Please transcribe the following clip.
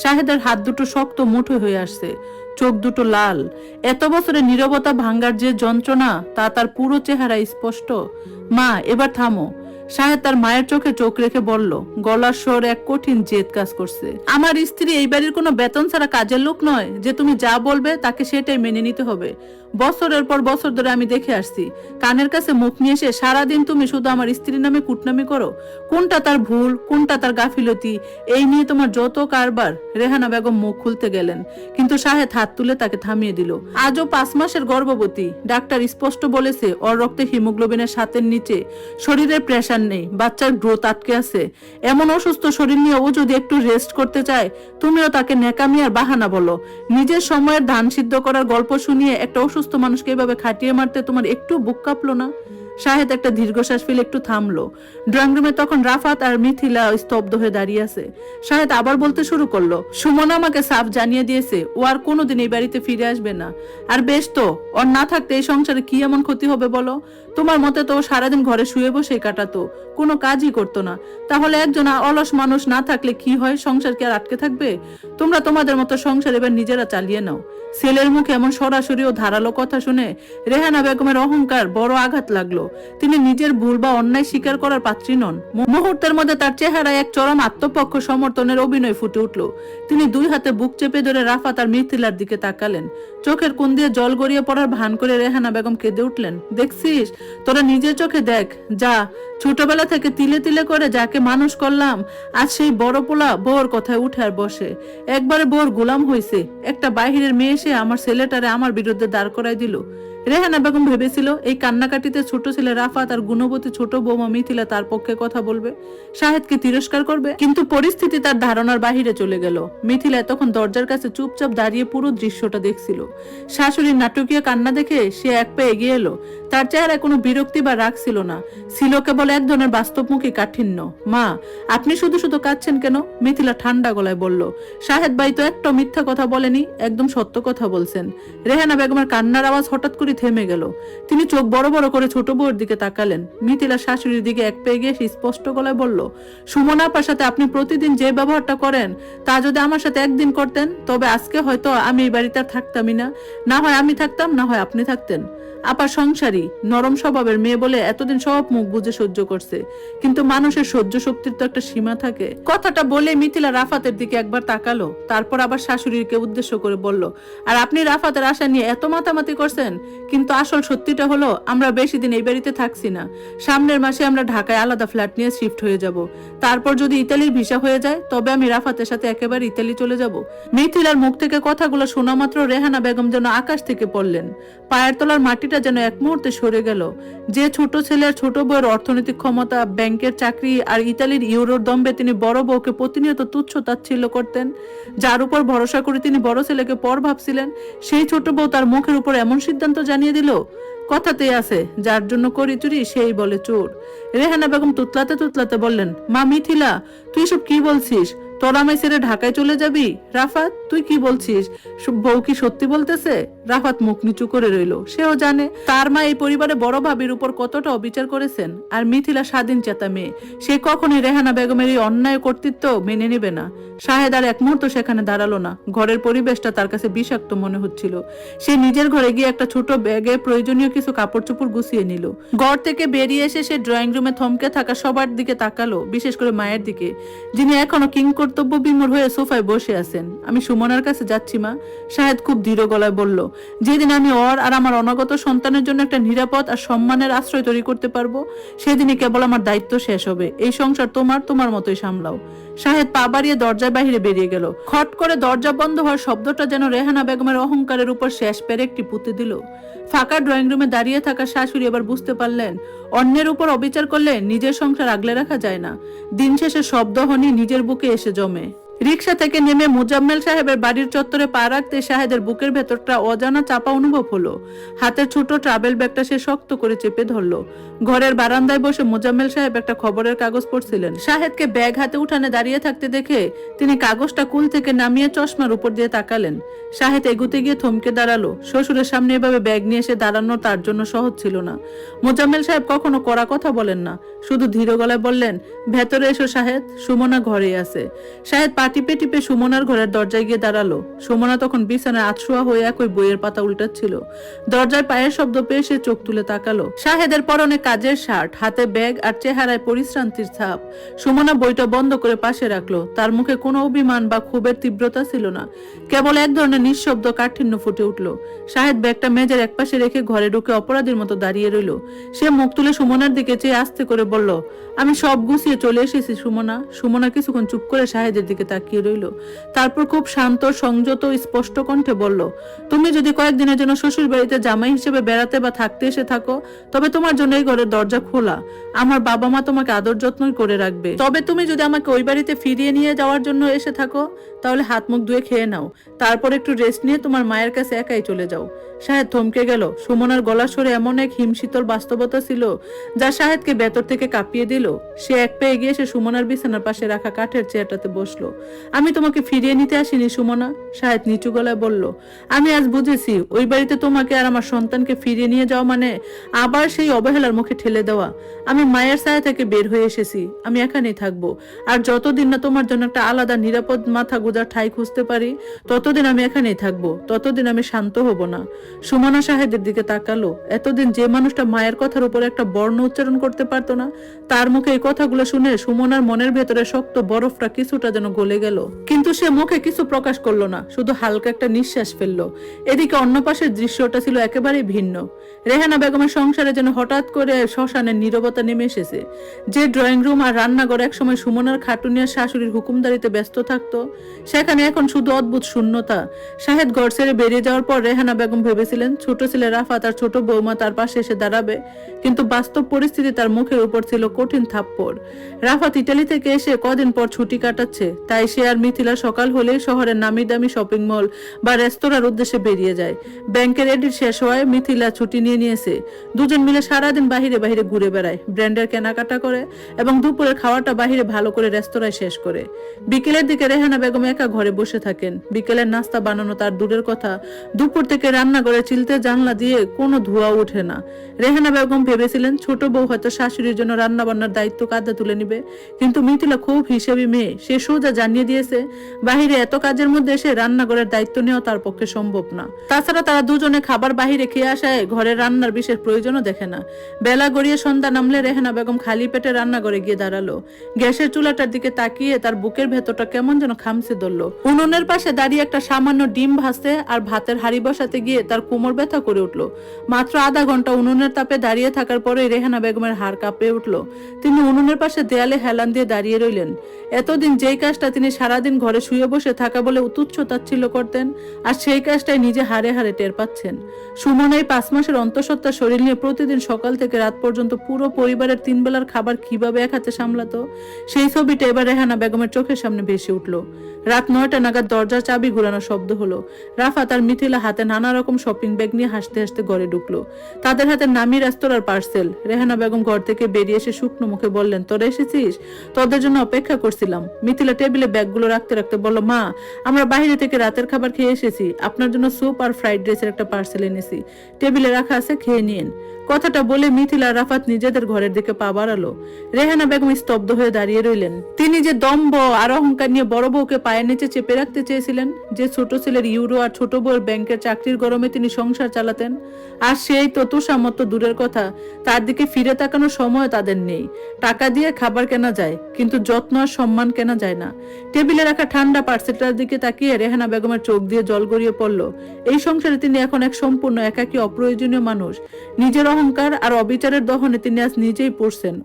শাহেদের হাত দুটো শক্ত মুঠো হয়ে আসছে, চোখ দুটো লাল। এত বছরের নীরবতা ভাঙ্গার যে যন্ত্রণা তা তার পুরো চেহারা স্পষ্ট। মা, এবার থামো। শাহেদ তার মায়ের চোখে চোখ রেখে বলল, গলার স্বর এক কঠিন জেদ কাজ করছে। আমার স্ত্রী এই বাড়ির কোনো বেতন ছাড়া কাজের লোক নয় যে তুমি যা বলবে তাকে সেটাই মেনে নিতে হবে। বছরের পর বছর ধরে আমি দেখে আসছি, কানের কাছে মুখ নিয়ে এসে সারাদিন তুমি শুধু আমার স্ত্রীর নামে কুটনামি করো। কোনটা তার ভুল, কোনটা তার গাফিলতি, এই নিয়ে তোমার যত কারবার। রেহানা বেগম মুখ খুলতে গেলেন, কিন্তু শাহেদ হাত তুলে তাকে থামিয়ে দিল। আজও 5 মাসের গর্ভবতী, ডাক্তার স্পষ্ট বলেছে ওর রক্তে হিমোগ্লোবিনের 7-এর নিচে, শরীরের প্রেসার নেই, বাচ্চার গ্রোথ আটকে আছে। এমন অসুস্থ শরীর নিয়ে ও যদি একটু রেস্ট করতে চায়, তুমিও তাকে নেকামি আর বাহানা বলো। নিজের সময়ের ধান সিদ্ধ করার গল্প শুনিয়ে একটা অসুস্থ মানুষকে এভাবে খাটিয়ে মারতে তোমার একটু বুক কাঁপলো না? শাহেদ একটা দীর্ঘশ্বাস ফেলে একটু থামলো। ড্রয়িং রুমে তখন রাফাত আর মিথিলা স্তব্ধ হয়ে দাঁড়িয়ে আছে। শাহেদ আবার বলতে শুরু করলো, সুমনা আমাকে সাফ জানিয়ে দিয়েছে ও আর কোনোদিন এই বাড়িতে ফিরে আসবে না। আর বেশ তো, ওর না থাকতে এই সংসারে কি এমন ক্ষতি হবে বলো? তোমার মতে তো সারাদিন ঘরে শুয়ে বসে কাটাতো, কোনো কাজই করতো না। তাহলে একজন অলস মানুষ না থাকলে কি হয়? সংসার কি আর আটকে থাকবে? তোমরা তোমাদের মতো সংসার এবার নিজেরা চালিয়ে নাও। ছেলের মুখে এমন সরাসরি ও ধারালো কথা শুনে রেহানা বেগমের অহংকার বড় আঘাত লাগলো। তিনি নিজের ভুল বা অন্যায় স্বীকার করার পাত্রী নন। মুহূর্তের মধ্যে তার চেহারায় এক চরম আত্মপক্ষ সমর্থনের অভিনয় ফুটে উঠল। তিনি 2 হাতে বুক চেপে ধরে রাফাত আর মিথিলার দিকে তাকালেন। চোখের কোণ দিয়ে জল গড়িয়ে পড়ার ভান করে রেহানা বেগম কেঁদে উঠলেন, দেখছিস, তোরা নিজের চোখে দেখ। যা, ছোটবেলা থেকে তিলে তিলে করে যাকে মানুষ করলাম, আজ সেই বড় পোলা বউর কথায় উঠে আর বসে। একবারে বউর গোলাম হয়েছে। একটা বাহিরের মেয়ে এসে আমার ছেলেটারে আমার বিরুদ্ধে দাঁড় করাই দিল। রেহানা বেগম ভেবেছিল এই কান্নাকাটিতে ছোট ছেলে রাফাত আর গুণবতী ছোট বৌমা মিথিলা তার পক্ষে কথা বলবে, শাহেদকে তিরস্কার করবে। কিন্তু পরিস্থিতি তার ধারণার বাহিরে চলে গেল। মিথিলা তখন দরজার কাছে চুপচাপ দাঁড়িয়ে পুরো দৃশ্যটা দেখছিল। শাশুড়ির নাটকীয় কান্না দেখে সে এক পা এগিয়ে এলো। তার চেহারায় কোনো বিরক্তি বা রাগ ছিল না, ছিল কেবল এক ধরনের বাস্তবমুখী কাঠিন্য। মা, আপনি শুধু শুধু কাঁদছেন কেন? মিথিলা ঠান্ডা গলায় বলল। শাহেদ ভাই তো একটা মিথ্যা কথা বলেনি, একদম সত্য কথা বলছেন। রেহানা বেগমের কান্নার আওয়াজ হঠাৎ করে থেমে গেল। তিনি চোখ বড় বড় করে ছোট বউয়ের দিকে তাকালেন। মিথিলা শাশুড়ির দিকে এক পেয়ে গিয়ে স্পষ্ট গলায় বলল, সুমনা আপার সাথে আপনি প্রতিদিন যে ব্যবহারটা করেন তা যদি আমার সাথে একদিন করতেন, তবে আজকে হয়তো আমি এই বাড়িতে আর থাকতামই না। না হয় আমি থাকতাম, না হয় আপনি থাকতেন। আপা সংসারী, নরম স্বভাবের মেয়ে বলে এতদিন সব মুখ বুঝে সহ্য করছে, কিন্তু মানুষের সহ্য শক্তির তো একটা সীমা থাকে। কথাটা বলে মিথিলা রাফাতের দিকে একবার তাকালো, তারপর আবার শাশুড়িকে উদ্দেশ্য করে বলল, আর আপনি রাফাতের আশা নিয়ে এত মাতামাতি করছেন, কিন্তু আসল সত্যিটা হলো আমরা বেশি দিন এই বাড়িতে থাকছি না। সামনের মাসে আমরা ঢাকায় আলাদা ফ্ল্যাট নিয়ে শিফট হয়ে যাব। তারপর যদি ইতালির ভিসা হয়ে যায়, তবে আমি রাফাতের সাথে একেবারে ইতালি চলে যাব। মিথিলার মুখ থেকে কথাগুলো শোনা মাত্র রেহানা বেগম যেন আকাশ থেকে পড়লেন। পায়ের তলার মাটিটা যেন এক মুহূর্তে সরে গেল। যে ছোট ছেলে আর ছোট বউয়ের অর্থনৈতিক ক্ষমতা, ব্যাংকের চাকরি আর ইতালির ইউরোর দম্বে তিনি বড় বউকে প্রতিনিয়ত তুচ্ছ তাচ্ছিল্য করতেন, যার উপর ভরসা করে তিনি বড় ছেলেকে পর ভাবছিলেন, সেই ছোট বউ তার মুখের উপর এমন সিদ্ধান্ত জানিয়ে দিল। কথাতেই আছে, যার জন্য করি চুরি সেই বলে চোর। রেহানা বেগম তুতলাতে তুতলাতে বললেন, মা মিথিলা, তুই সব কি বলছিস? তোরা আমায় ছেড়ে ঢাকায় চলে যাবি? রাফাত, তুই কি বলছিস? বউ কি সত্যি বলতেছে? রাফাত মুখ নিচু করে রইল। সেও জানে তার মা এই পরিবারে বড় ভাবির উপর কতটা অবিচার করেছেন। আর মিথিলা স্বাধীন চেতা মেয়ে, সে কখনোই রেহানা বেগমের এই অন্যায় কর্তৃত্ব মেনে নেবে না। শাহেদ আর এক মুহূর্ত সেখানে দাঁড়ালো না। ঘরের পরিবেশটা তার কাছে বিষাক্ত মনে হচ্ছিল। সে নিজের ঘরে গিয়ে একটা ছোট ব্যাগে প্রয়োজনীয় কিছু কাপড় চোপড় গুছিয়ে নিল। ঘর থেকে বেরিয়ে এসে সে ড্রয়িং রুমে থমকে থাকা সবার দিকে তাকালো, বিশেষ করে মায়ের দিকে, যিনি এখনো কিংকর্তব্য বিমূঢ় হয়ে সোফায় বসে আছেন। আমি সুমনার কাছে যাচ্ছি মা, শাহেদ খুব ধীর গলায় বলল। যেদিন আমি ওর আর আমার অনাগত সন্তানের জন্য একটা নিরাপদ আর সম্মানের আশ্রয় তৈরি করতে পারবো, সেদিনই কেবল আমার দায়িত্ব শেষ হবে। এই সংসার তোমার মতোই সামলাও। শাহেদ পা বাড়িয়ে দরজার বাইরে বেরিয়ে গেল। খট করে দরজা বন্ধ হওয়ার শব্দটা যেন রেহানা বেগমের অহংকারের উপর শেষ পেরেকটি পুঁতে দিল। ফাঁকা ড্রয়িং রুমে দাঁড়িয়ে থাকা শাশুড়ি এবার বুঝতে পারলেন, অন্যের উপর অবিচার করলে নিজের সংসার আগলে রাখা যায় না। দিন শেষে শব্দহনি নিজের বুকে এসে জমে। রিকশা থেকে নেমে মোজাম্মেল সাহেবের বাড়ির চত্বরে পা রাখতে শাহেদের বুকের ভেতরটা অজানা চাপা অনুভব হলো। হাতের ছোট ট্রাভেল ব্যাগটা সে শক্ত করে চেপে ধরলো। ঘরের বারান্দায় বসে মোজাম্মেল সাহেব একটা খবরের কাগজ পড়ছিলেন। শাহেদকে ব্যাগ হাতে উঠানে দাঁড়িয়ে থাকতে দেখে তিনি কাগজটা কুল থেকে নামিয়ে চশমার উপর দিয়ে তাকালেন। শাহেদ এগুতে গিয়ে থমকে দাঁড়ালো। শ্বশুরের সামনে এভাবে ব্যাগ নিয়ে এসে দাঁড়ানো তার জন্য সহজ ছিল না। মোজাম্মেল সাহেব কখনো কড়া কথা বলেন না, শুধু ধীর গলায় বললেন, ভেতরে এসো শাহেদ, সুমনা ঘরে আছে। শাহেদ টিপে টিপে সুমনার ঘরের দরজায় গিয়ে দাঁড়ালো। সুমনা তখন বিছানায় আতশোয়া হয়ে একই বইয়ের পাতা উল্টাচ্ছিল। দরজায় পায়ের শব্দ পেয়ে সে চোখ তুলে তাকালো। শাহেদের পরনে কাজের শার্ট, হাতে ব্যাগ আর চেহারায় পরিশ্রান্তির ছাপ। সুমনা বইটা বন্ধ করে পাশে রাখলো। তার মুখে কোনো অভিমান বা ক্ষোভের তীব্রতা ছিল না, কেবল এক ধরনের নিঃশব্দ কাঠিন্য ফুটে উঠল। শাহেদ ব্যাগটা মেজের একপাশে রেখে ঘরে ঢুকে অপরাধীর মতো দাঁড়িয়ে রইল। সে মুখ তুলে সুমনার দিকে চেয়ে আস্তে করে বলল, আমি সব গুছিয়ে চলে এসেছি সুমনা। সুমনা কিছুক্ষণ চুপ করে শাহেদের দিকে তাকিয়ে রইল। তারপর খুব শান্ত, সংযত, স্পষ্ট কণ্ঠে বলল, তুমি যদি কয়েকদিনের জন্য শ্বশুর বাড়িতে জামাই হিসেবে বেড়াতে বা থাকতে এসে থাকো, তবে তোমার জন্য এই ঘরের দরজা খোলা। আমার বাবা মা তোমাকে আদর যত্নই করে রাখবে। তবে তুমি যদি আমাকে ওই বাড়িতে ফিরিয়ে নিয়ে যাওয়ার জন্য এসে থাকো, তাহলে হাত মুখ ধুয়ে খেয়ে নাও, তারপর একটু রেস্ট নিয়ে তোমার মায়ের কাছে একাই চলে যাও। শাহেদ থমকে গেল। সুমনার গলা সরে এমন এক হিমশীতল বাস্তবতা ছিল যা শাহেদকে ভেতর থেকে কাঁপিয়ে দিল। সে এক পেয়ে গিয়ে সে সুমনার বিছানার পাশে রাখা কাঠের চেয়ারটাতে বসলো। আমি তোমাকে ফিরিয়ে নিতে আসিনি সুমনা, শাহেদ নিচু গলায় বলল। আমি আজ বুঝেছি, ওই বাড়িতে তোমাকে আর আমার সন্তানকে ফিরিয়ে নিয়ে যাওয়া মানে আবার সেই অবহেলার মুখে ঠেলে দেওয়া। আমি মায়ের ছায়া থেকে বের হয়ে এসেছি। আমি এখানেই থাকবো, আর যতদিন না তোমার জন্য একটা আলাদা নিরাপদ মাথা গোজার ঠাঁই খুঁজতে পারি, ততদিন আমি এখানেই থাকবো, ততদিন আমি শান্ত হব না। সুমনা শাহেদের দিকে তাকালো। এতদিন যে মানুষটা মায়ের কথার উপর একটা বর্ণ উচ্চারণ করতে পারতো না, তার মুখে এই কথাগুলো শুনে সুমনার মনের ভেতরে শক্ত বরফটা কিছুটা যেন গলে গেল। কিন্তু সে মুখে কিছু প্রকাশ করলো না, শুধু হালকা একটা নিঃশ্বাস ফেললো। এদিকে অন্য পাশের দৃশ্যটা ছিল একেবারেই ভিন্ন। রেহানা বেগমের সংসারে যেন হঠাৎ করে শ্মশানের নীরবতা নেমে এসেছে। যে ড্রয়িং রুম আর রান্নাঘর একসময় সুমনার খাটুনিয়ার শাশুড়ির হুকুমদারিতে ব্যস্ত থাকতো, সেখানে এখন শুধু অদ্ভুত শূন্যতা। শাহেদ ঘর ছেড়ে বেরিয়ে যাওয়ার পর রেহানা বেগম ভেবেছিলেন ছোট ছেলে রাফাত আর ছোট বৌমা তার পাশে এসে দাঁড়াবে, কিন্তু বাস্তব পরিস্থিতি তার মুখের উপর ছিল কঠিন থাপ্পড়। রাফাত ইটালি থেকে এসে কদিন পর ছুটি কাটাচ্ছে, তাই সে আর মিথিলা সকাল হলেই শহরের নামি দামি শপিং মল বা রেস্তোরাঁর উদ্দেশ্যে বেরিয়ে যায়। ব্যাংকের এডিট শেষ হওয়ায় মিথিলা ছুটি নিয়ে নিয়েছে। দুজন মিলে সারাদিন বাহিরে বাহিরে ঘুরে বেড়ায়, ব্র্যান্ডের কেনাকাটা করে এবং দুপুরের খাওয়াটা বাহিরে ভালো করে রেস্তোরাঁয় শেষ করে। বিকেলের দিকে রেহানা বেগম একা ঘরে বসে থাকেন। বিকেলের নাস্তা বানানো তার দূরের কথা, দুপুর থেকে রান্নাঘরে চিলতে জানলা দিয়ে কোনো ধোঁয়া ওঠে না। রেহানা বেগম ভেবেছিলেন ছোট বউ হয়তো শাশুড়ির জন্য রান্না বান্নার দায়িত্ব কাঁধে তুলে নিবে, কিন্তু মিথিলা খুব হিসেবি মেয়ে। সে সোজা জানিয়ে দিয়েছে, বাহিরে এত কাজের মধ্যে এসে রান্নাঘরের দায়িত্ব নেওয়া তার পক্ষে সম্ভব না। তাছাড়া তারা দুজনে খাবার বাহিরে খেয়ে আসায় ঘরের রান্নার বিশেষ প্রয়োজনও দেখে না। বেলা গড়িয়ে সন্ধ্যা নামলে রেহানা বেগম খালি পেটে রান্নাঘরে গিয়ে দাঁড়ালো। গ্যাসের চুলাটার দিকে তাকিয়ে তার বুকের ভেতরটা কেমন যেন খামছে ধরল। উনুনের পাশে দাঁড়িয়ে একটা সামান্য ডিম ভাজতে আর ভাতের হাড়ি বসাতে গিয়ে তার কোমর ব্যথা করে উঠলো। মাত্র আধা ঘন্টা উনুনের তাপে দাঁড়িয়ে থাকার পরে রেহানা বেগমের হাড় কাঁপে উঠলো। তিনি উনুনের পাশে দেয়ালে হেলান দিয়ে দাঁড়িয়ে রইলেন। এতদিন যেই কাজটা তিনি সারাদিন ঘরে শুয়ে বসে থাকা বলে তুচ্ছ তাচ্ছিল্য করতেন, আর সেই কাজটাই নিজে হাড়ে হাড়ে টের পাচ্ছেন। সুমন এই 5 মাসের অন্তঃসত্ত্বা শরীর নিয়ে প্রতিদিন সকাল থেকে রাত পর্যন্ত পুরো পরিবারের 3 বেলার খাবার কিভাবে এক হাতে সামলাতো, সেই ছবিটা এবার রেহানা বেগমের চোখের সামনে ভেসে উঠলো। রাত 9টা নাগাদ দরজার চাবি ঘুরানোর শব্দ হলো। রাফাত আর মিথিলা হাতে নানা রকম শপিং ব্যাগ নিয়ে হাসতে হাসতে ঘরে ঢুকলো। তাদের হাতে নামি রেস্তোরাঁর পার্সেল। রেহানা বেগম ঘর থেকে বেরিয়ে এসে শুকনো মুখে বললেন, তোরা এসেছিস? তোদের জন্য অপেক্ষা করছিলাম। মিথিলা টেবিলে ব্যাগগুলো রাখতে রাখতে বলল, মা, আমরা বাইরে থেকে রাতের খাবার খেয়ে এসেছি, আপনার জন্য স্যুপ আর ফ্রাইড রাইসের একটা পার্সেল এনেছি, টেবিলে রাখা আছে, খেয়ে নিন। কথাটা বলে মিথিলা রাফাত নিজেদের ঘরের দিকে পা বাড়ালো। রেহানা বেগম স্তব্ধ হয়ে দাঁড়িয়ে রইলেন। তিনি যে দম্ভ আর অহংকার নিয়ে বড় বউকে পায়ের নিচে চেপে রাখতে চেয়েছিলেন, যে ছোট ছেলের ইউরো আর ছোট বউয়ের ব্যাংকের চাকরির গরমে তিনি সংসার চালাতেন, আর সেই তো তুষামত দূরের কথা, তার দিকে ফিরে তাকানোর সময় তাদের নেই। টাকা দিয়ে খাবার কেনা যায়, কিন্তু যত্ন আর সম্মান কেনা যায় না। টেবিলে রাখা ঠান্ডা পার্সেলটার দিকে তাকিয়ে রেহানা বেগমের চোখ দিয়ে জল গড়িয়ে পড়ল। এই সংসারে তিনি এখন এক সম্পূর্ণ একাকী অপ্রয়োজনীয় মানুষ। নিজের অহংকার আর অবিচারের দহনে তিনি আজ নিজেই পড়ছেন।